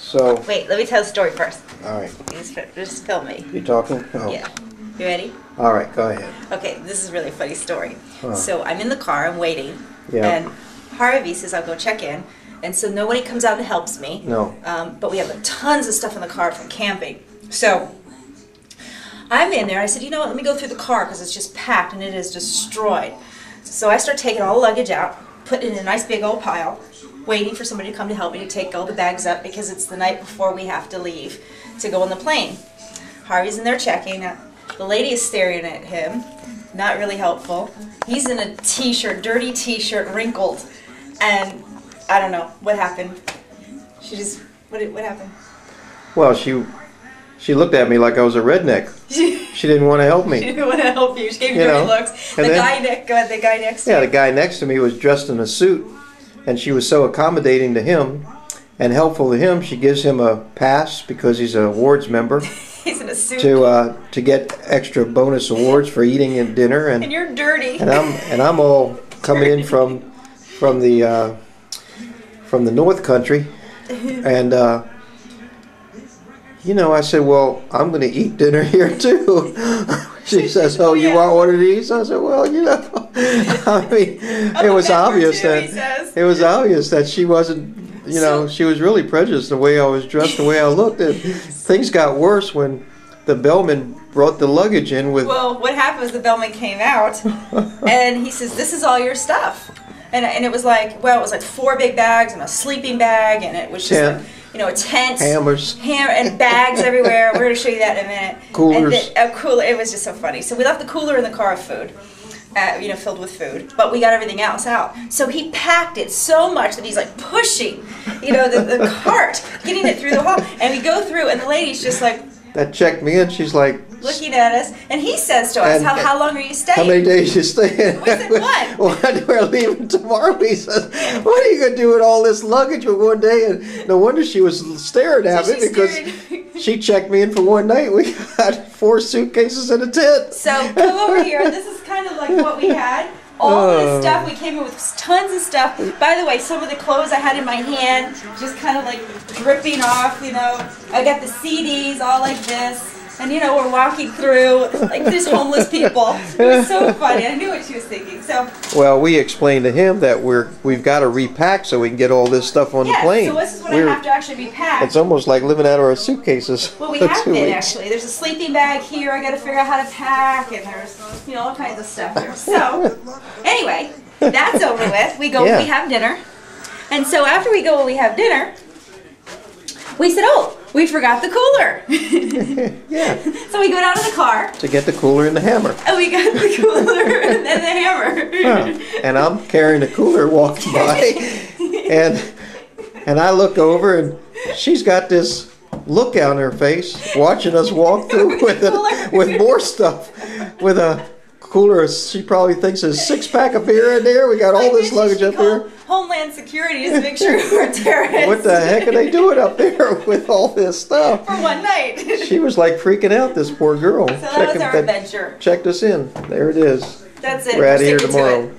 So. Wait, let me tell the story first. All right. Just film me. You talking? Oh. Yeah. You ready? All right, go ahead. Okay, this is a really funny story. Huh. So I'm in the car, I'm waiting, Yeah. and Harvey says I'll go check in, and so nobody comes out and helps me. No. But we have tons of stuff in the car from camping. So I'm in there. I said, you know what? Let me go through the car because it's just packed and it is destroyed. So I start taking all the luggage out, putting it in a nice big old pile, waiting for somebody to come to help me to take all the bags up because it's the night before we have to leave to go on the plane. Harvey's in there checking. The lady is staring at him, not really helpful. He's in a t-shirt, dirty t-shirt, wrinkled, and I don't know what happened. She just, what happened? Well, she looked at me like I was a redneck. She didn't want to help me. She didn't want to help you. She gave you dirty looks. The guy next to you. Yeah, the guy next to me was dressed in a suit, and she was so accommodating to him and helpful to him. She gives him a pass because he's an awards member. He's in a suit. To get extra bonus awards for eating and dinner, and you're dirty. And I'm all coming in from the North Country, and you know, I said, well, I'm going to eat dinner here too. She says, oh, you want one of these? I said, well, you know, I mean, it was obvious that she wasn't. You know, she was really prejudiced the way I was dressed, the way I looked. And things got worse when the bellman brought the luggage in with... Well, what happened was the bellman came out, and he says, this is all your stuff. And it was like, well, it was like 4 big bags and a sleeping bag, and it was just, a tent. Hammers. And bags everywhere. We're going to show you that in a minute. Coolers. And cooler. It was just so funny. So we left the cooler in the car of food. Filled with food, but we got everything else out. So he packed it so much that he's like pushing, the cart, getting it through the hall. And we go through, and the lady's just like... That checked me in. She's like... looking at us, and he says to us, how long are you staying? How many days you staying? We said, what? Well, we're leaving tomorrow. He says, what are you going to do with all this luggage for one day? And no wonder she was staring at me because she checked me in for one night. We had 4 suitcases and a tent. So come over here. This is kind of like what we had. All this stuff, we came in with tons of stuff. By the way, some of the clothes I had in my hand, just kind of like dripping off, I got the CDs all like this. And we're walking through like these homeless people. It was so funny. I knew what she was thinking. So well, we explained to him that we've got to repack so we can get all this stuff on the plane. So this is what I have to actually repack. It's almost like living out of our suitcases. Well, we have been actually. There's a sleeping bag here. I got to figure out how to pack, and there's all kinds of stuff here. So anyway, that's over with. We go. We have dinner, and so after we go, we have dinner. We said, oh, we forgot the cooler. Yeah. So we go down to the car. To get the cooler and the hammer. And we got the cooler and then the hammer. Huh. And I'm carrying the cooler walking by. and I look over and she's got this look on her face watching us walk through with more stuff. With a cooler, she probably thinks there's a 6-pack of beer in there. We got all this luggage up here. Homeland Security to make sure we're terrorists. What the heck are they doing up there with all this stuff? For one night. She was like freaking out, this poor girl. So that was our adventure. Checked us in. There it is. That's it. We're out of here tomorrow.